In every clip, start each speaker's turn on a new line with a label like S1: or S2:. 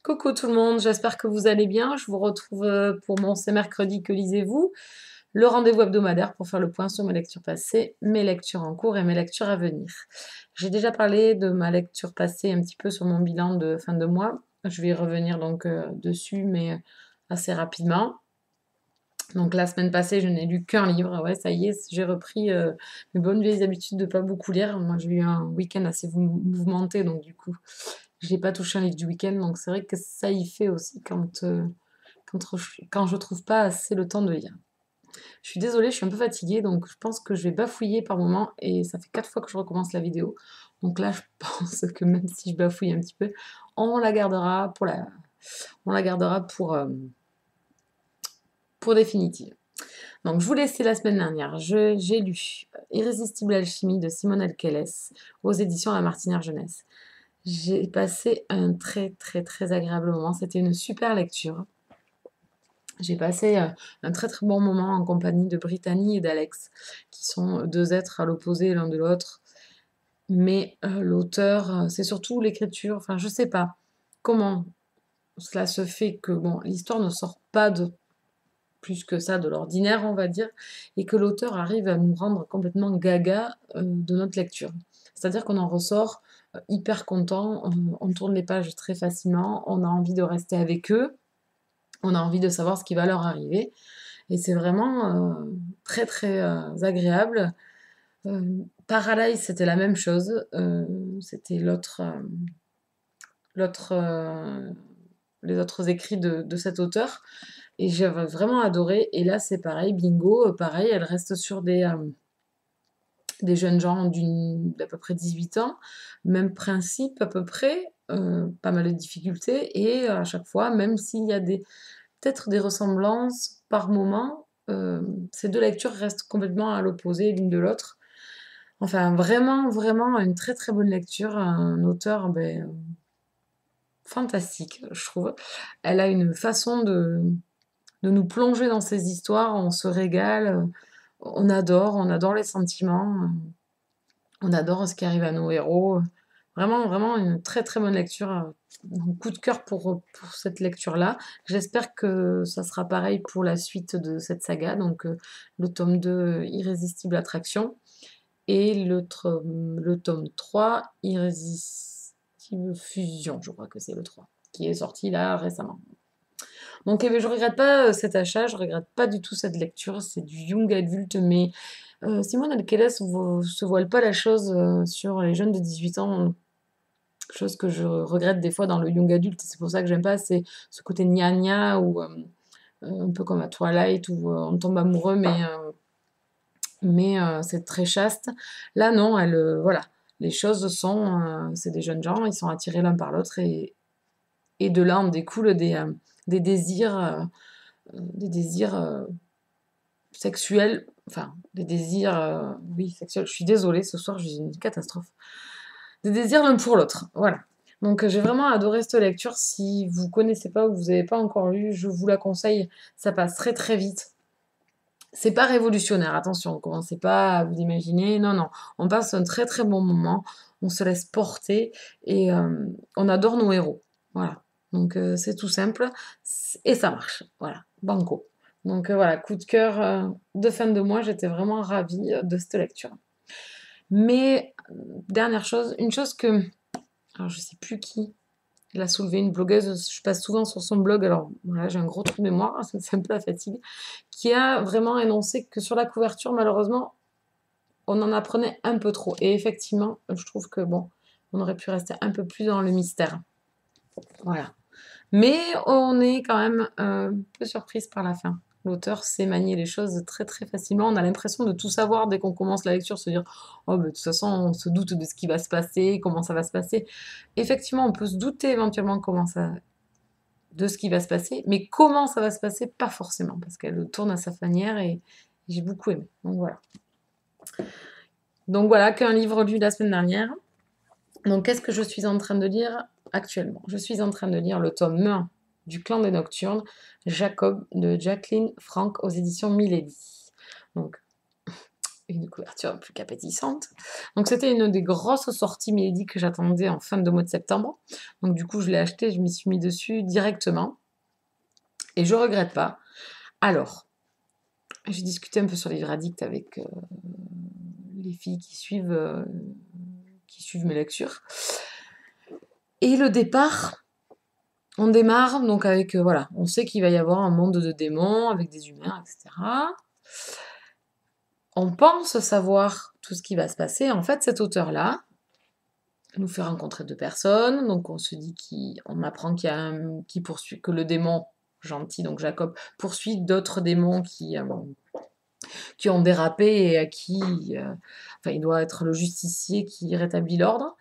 S1: Coucou tout le monde, j'espère que vous allez bien. Je vous retrouve pour mon C'est mercredi que lisez-vous, le rendez-vous hebdomadaire pour faire le point sur mes lectures passées, mes lectures en cours et mes lectures à venir. J'ai déjà parlé de ma lecture passée un petit peu sur mon bilan de fin de mois. Je vais y revenir donc dessus, mais assez rapidement. Donc la semaine passée, je n'ai lu qu'un livre. Ouais, ça y est, j'ai repris mes bonnes vieilles habitudes de pas beaucoup lire. Moi, j'ai eu un week-end assez mouvementé, donc du coup, j'ai pas touché un livre du week-end. Donc c'est vrai que ça y fait aussi quand je trouve pas assez le temps de lire. Je suis désolée, je suis un peu fatiguée, donc je pense que je vais bafouiller par moment. Et ça fait 4 fois que je recommence la vidéo. Donc là, je pense que même si je bafouille un petit peu, on la gardera on la gardera pour définitive. Donc, je vous laissais la semaine dernière. J'ai lu Irrésistible alchimie de Simone Alqueles aux éditions La Martinière Jeunesse. J'ai passé un très très très agréable moment. C'était une super lecture. J'ai passé un très très bon moment en compagnie de Brittany et d'Alex, qui sont deux êtres à l'opposé l'un de l'autre. Mais l'auteur, c'est surtout l'écriture. Enfin, je sais pas comment cela se fait que bon, l'histoire ne sort pas de plus que ça de l'ordinaire, on va dire, et que l'auteur arrive à nous rendre complètement gaga de notre lecture. C'est-à-dire qu'on en ressort hyper content, on tourne les pages très facilement, on a envie de rester avec eux, on a envie de savoir ce qui va leur arriver, et c'est vraiment très très agréable. Paradise, c'était la même chose, c'était l'autre, les autres écrits de cet auteur. Et j'avais vraiment adoré. Et là, c'est pareil, bingo, pareil, elle reste sur des jeunes gens d'à peu près 18 ans. Même principe à peu près, pas mal de difficultés. Et à chaque fois, même s'il y a peut-être des ressemblances par moment, ces deux lectures restent complètement à l'opposé l'une de l'autre. Enfin, vraiment, vraiment une très très bonne lecture. Un auteur fantastique, je trouve. Elle a une façon de nous plonger dans ces histoires, on se régale, on adore les sentiments, on adore ce qui arrive à nos héros. Vraiment, vraiment une très très bonne lecture. Un coup de cœur pour cette lecture-là. J'espère que ça sera pareil pour la suite de cette saga, donc le tome 2, Irrésistible Attraction, et le tome 3, Irrésistible Fusion, je crois que c'est le 3, qui est sorti là récemment. Donc je regrette pas cet achat, je regrette pas du tout cette lecture, c'est du young adulte, mais Simone Alqueles se voile pas la chose sur les jeunes de 18 ans, chose que je regrette des fois dans le young adulte, c'est pour ça que j'aime pas, c'est ce côté gna ou un peu comme à Twilight où on tombe amoureux, mais c'est très chaste. Là non, voilà, les choses sont, c'est des jeunes gens, ils sont attirés l'un par l'autre et de là en découlent des désirs. Des désirs sexuels, enfin, des désirs, oui, sexuels. Je suis désolée, ce soir, j'ai une catastrophe. Des désirs l'un pour l'autre, voilà. Donc j'ai vraiment adoré cette lecture. Si vous connaissez pas ou vous n'avez pas encore lu, je vous la conseille. Ça passe très très vite. C'est pas révolutionnaire, attention, commencez pas à vous imaginer. Non, non, on passe un très très bon moment. On se laisse porter et on adore nos héros. Voilà. Donc c'est tout simple et ça marche. Voilà, banco. Donc voilà, coup de cœur de fin de mois, j'étais vraiment ravie de cette lecture. Mais dernière chose, une chose que, alors je sais plus qui l'a soulevé, une blogueuse, je passe souvent sur son blog, alors voilà, j'ai un gros trou de mémoire, c'est un peu la fatigue, qui a vraiment énoncé que sur la couverture, malheureusement, on en apprenait un peu trop. Et effectivement, je trouve que bon, on aurait pu rester un peu plus dans le mystère. Voilà. Mais on est quand même un peu surprise par la fin. L'auteur sait manier les choses très très facilement. On a l'impression de tout savoir dès qu'on commence la lecture, se dire oh, de toute façon, on se doute de ce qui va se passer, comment ça va se passer. Effectivement, on peut se douter éventuellement de ce qui va se passer, mais comment ça va se passer, pas forcément, parce qu'elle le tourne à sa manière et j'ai beaucoup aimé. Donc voilà. Donc voilà, qu'un livre lu la semaine dernière. Donc qu'est-ce que je suis en train de lire actuellement? Je suis en train de lire le tome 1 du Clan des Nocturnes, Jacob de Jacqueline Frank aux éditions Milady. Donc une couverture plus qu'appétissante. Donc c'était une des grosses sorties Milady que j'attendais en fin de mois de septembre. Donc du coup, je l'ai acheté, je m'y suis mis dessus directement. Et je regrette pas. Alors, j'ai discuté un peu sur Livre Addict avec les filles qui suivent mes lectures. Et le départ, on démarre donc avec, voilà, on sait qu'il va y avoir un monde de démons avec des humains, etc. On pense savoir tout ce qui va se passer. En fait, cet auteur-là nous fait rencontrer deux personnes. Donc on se dit on apprend qui poursuit, que le démon gentil, donc Jacob, poursuit d'autres démons qui ont dérapé et à qui enfin, il doit être le justicier qui rétablit l'ordre.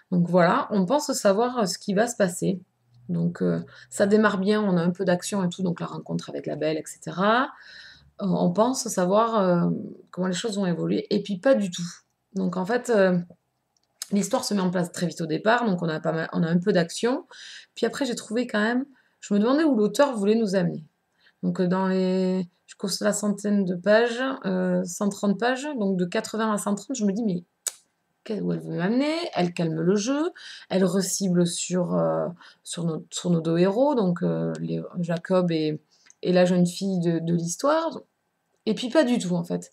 S1: Donc voilà, on pense savoir ce qui va se passer. Donc ça démarre bien, on a un peu d'action et tout, donc la rencontre avec la belle, etc. On pense savoir comment les choses vont évoluer, et puis pas du tout. Donc en fait, l'histoire se met en place très vite au départ, donc on a un peu d'action. Puis après, j'ai trouvé quand même, je me demandais où l'auteur voulait nous amener. Donc jusqu'à la centaine de pages, 130 pages, donc de 80 à 130, je me dis, mais où elle veut m'amener? Elle calme le jeu, elle recible sur nos deux héros, donc Jacob et la jeune fille de l'histoire. Et puis pas du tout, en fait.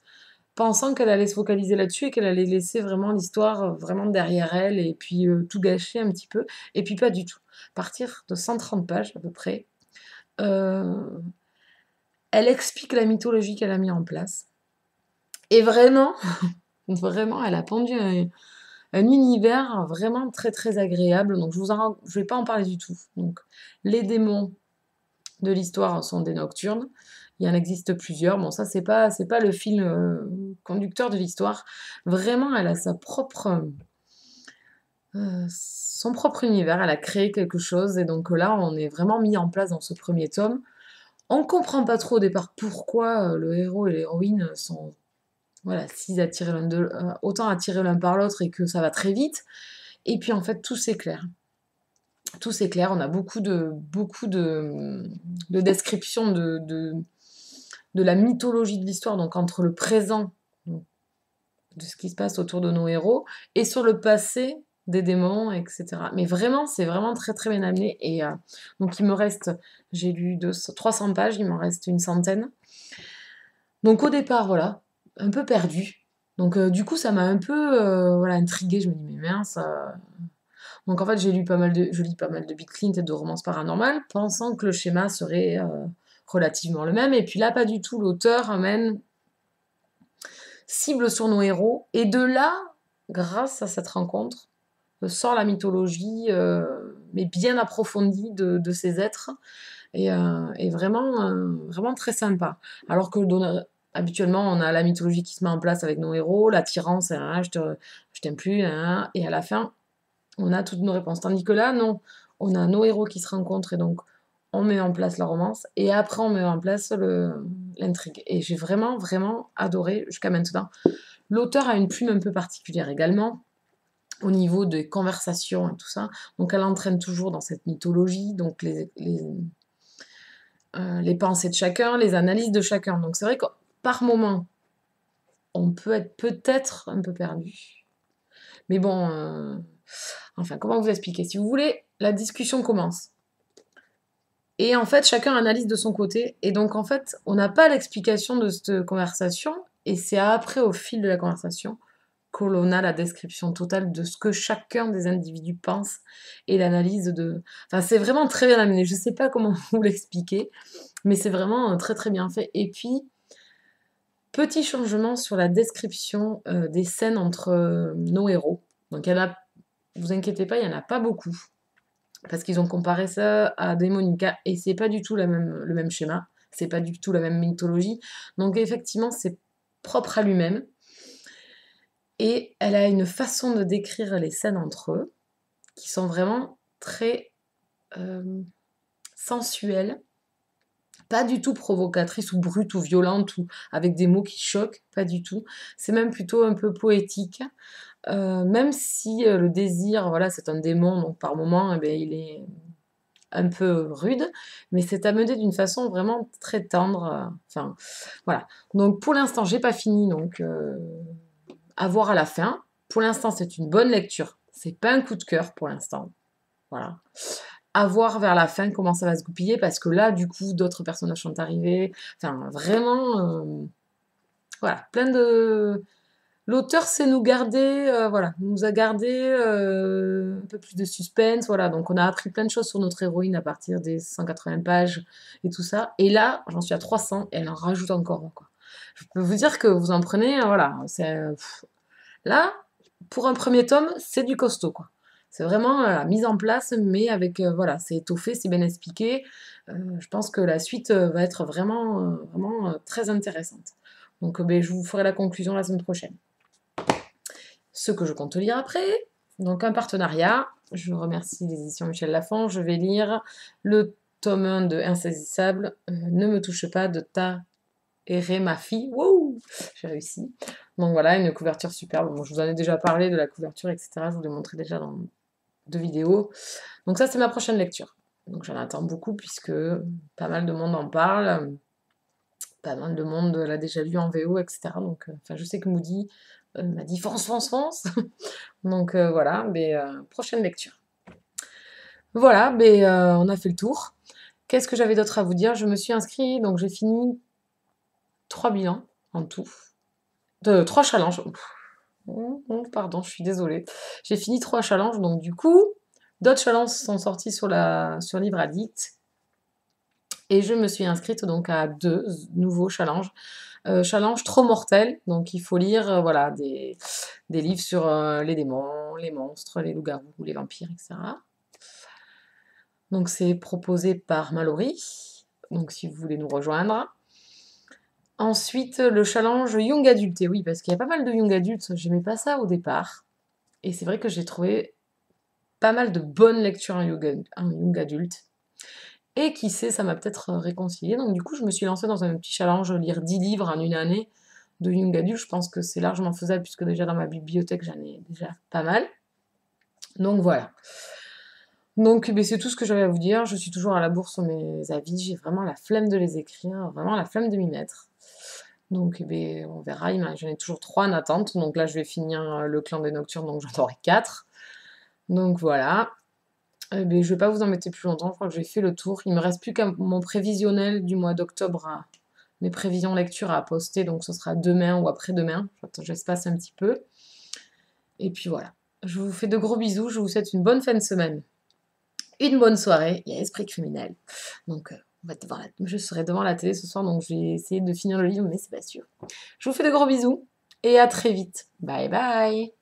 S1: Pensant qu'elle allait se focaliser là-dessus et qu'elle allait laisser vraiment l'histoire vraiment derrière elle et puis tout gâcher un petit peu. Et puis pas du tout. À partir de 130 pages à peu près, euh, elle explique la mythologie qu'elle a mis en place. Et vraiment, vraiment, elle a pendu un univers vraiment très très agréable. Donc je vais pas en parler du tout. Donc les démons de l'histoire sont des nocturnes. Il y en existe plusieurs. Bon, ça c'est pas le fil conducteur de l'histoire. Vraiment, elle a son propre univers. Elle a créé quelque chose et donc là, on est vraiment mis en place dans ce premier tome. On comprend pas trop au départ pourquoi le héros et l'héroïne sont voilà, autant attirés l'un par l'autre et que ça va très vite. Et puis en fait, tout s'éclaire. Tout s'éclaire. On a beaucoup de descriptions de la mythologie de l'histoire, donc entre le présent de ce qui se passe autour de nos héros et sur le passé des démons, etc. Mais vraiment, c'est vraiment très très bien amené. Et donc il me reste, j'ai lu 300 pages, il m'en reste une centaine. Donc au départ, voilà, un peu perdu. Donc du coup, ça m'a un peu voilà, intriguée. Je me dis, mais mince. Donc en fait, je lis pas mal de Bill Clint et de romances paranormales, pensant que le schéma serait relativement le même. Et puis là, pas du tout. L'auteur amène cible sur nos héros. Et de là, grâce à cette rencontre, sort la mythologie, mais bien approfondie de ces êtres. Et vraiment, vraiment très sympa. Alors que habituellement, on a la mythologie qui se met en place avec nos héros, l'attirance, hein, je t'aime plus, hein, et à la fin, on a toutes nos réponses. Tandis que là, non, on a nos héros qui se rencontrent et donc on met en place la romance et après on met en place l'intrigue. Et j'ai vraiment, vraiment adoré jusqu'à maintenant. L'auteur a une plume un peu particulière également au niveau des conversations et tout ça. Donc elle entraîne toujours dans cette mythologie, donc les pensées de chacun, les analyses de chacun. Donc c'est vrai que par moment, on peut être peut-être un peu perdu. Mais bon, enfin, comment vous expliquer? Si vous voulez, la discussion commence. Et en fait, chacun analyse de son côté. Et donc, en fait, on n'a pas l'explication de cette conversation. Et c'est après, au fil de la conversation, que l'on a la description totale de ce que chacun des individus pense et l'analyse de... Enfin, c'est vraiment très bien amené. Je ne sais pas comment vous l'expliquer, mais c'est vraiment très très bien fait. Et puis, petit changement sur la description des scènes entre nos héros. Donc, vous inquiétez pas, il n'y en a pas beaucoup. Parce qu'ils ont comparé ça à Démonica et c'est pas du tout le même schéma, c'est pas du tout la même mythologie. Donc effectivement, c'est propre à lui-même. Et elle a une façon de décrire les scènes entre eux qui sont vraiment très sensuelles, pas du tout provocatrices ou brutes ou violentes ou avec des mots qui choquent, pas du tout. C'est même plutôt un peu poétique. Même si le désir, voilà, c'est un démon, donc par moment, eh bien, un peu rude, mais c'est amené d'une façon vraiment très tendre. Enfin, voilà. Donc pour l'instant, j'ai pas fini, donc à voir à la fin. Pour l'instant, c'est une bonne lecture. C'est pas un coup de cœur pour l'instant. Voilà. À voir vers la fin comment ça va se goupiller, parce que là, du coup, d'autres personnages sont arrivés. Enfin, vraiment, voilà, plein de. L'auteur sait nous garder, voilà, nous a gardé un peu plus de suspense, voilà. Donc on a appris plein de choses sur notre héroïne à partir des 180 pages et tout ça. Et là, j'en suis à 300 et elle en rajoute encore, quoi. Je peux vous dire que vous en prenez, voilà, là, pour un premier tome, c'est du costaud, quoi. C'est vraiment la mise en place, mais avec, voilà, c'est étoffé, c'est bien expliqué. Je pense que la suite va être vraiment, vraiment très intéressante. Donc, ben, je vous ferai la conclusion la semaine prochaine. Ce que je compte lire après, donc un partenariat. Je remercie les éditions Michel Lafon. Je vais lire le tome 1 de Insaisissable, Ne me touche pas de ta et ma fille. Wouh, j'ai réussi. Donc voilà, une couverture superbe. Bon, je vous en ai déjà parlé de la couverture, etc. Je vous l'ai montré déjà dans deux vidéos. Donc ça, c'est ma prochaine lecture. Donc j'en attends beaucoup puisque pas mal de monde en parle. Pas mal de monde l'a déjà lu en VO, etc. Donc, enfin, je sais que Moody m'a dit fonce, fonce, fonce. Donc voilà, mais prochaine lecture. Voilà, mais on a fait le tour. Qu'est-ce que j'avais d'autre à vous dire? Je me suis inscrite, donc j'ai fini 3 bilans en tout. 3 challenges. Pardon, je suis désolée. J'ai fini 3 challenges, donc du coup, d'autres challenges sont sortis sur Livre Addict. Et je me suis inscrite donc à 2 nouveaux challenges. Challenge trop mortel, donc il faut lire voilà, des livres sur les démons, les monstres, les loups-garous, les vampires, etc. Donc c'est proposé par Mallory, donc si vous voulez nous rejoindre. Ensuite, le challenge Young Adulte, et oui, parce qu'il y a pas mal de Young Adultes, j'aimais pas ça au départ. Et c'est vrai que j'ai trouvé pas mal de bonnes lectures en Young Adulte. Et qui sait, ça m'a peut-être réconcilié. Donc du coup, je me suis lancée dans un petit challenge, lire 10 livres en une année de Young Adult. Je pense que c'est largement faisable, puisque déjà dans ma bibliothèque, j'en ai déjà pas mal. Donc voilà. Donc ben, c'est tout ce que j'avais à vous dire. Je suis toujours à la bourre sur mes avis. J'ai vraiment la flemme de les écrire, vraiment la flemme de m'y mettre. Donc ben, on verra. J'en ai toujours 3 en attente. Donc là, je vais finir le clan des Nocturnes, donc j'en aurai 4. Donc voilà. Ben, je vais pas vous embêter plus longtemps. Je crois que j'ai fait le tour. Il me reste plus qu'à mon prévisionnel du mois d'octobre, mes prévisions lecture à poster. Donc ce sera demain ou après-demain. J'espace un petit peu. Et puis voilà. Je vous fais de gros bisous. Je vous souhaite une bonne fin de semaine. Une bonne soirée, il y a Esprit criminel. Donc, je serai devant la télé ce soir, donc je vais essayer de finir le livre, mais c'est pas sûr. Je vous fais de gros bisous et à très vite. Bye bye!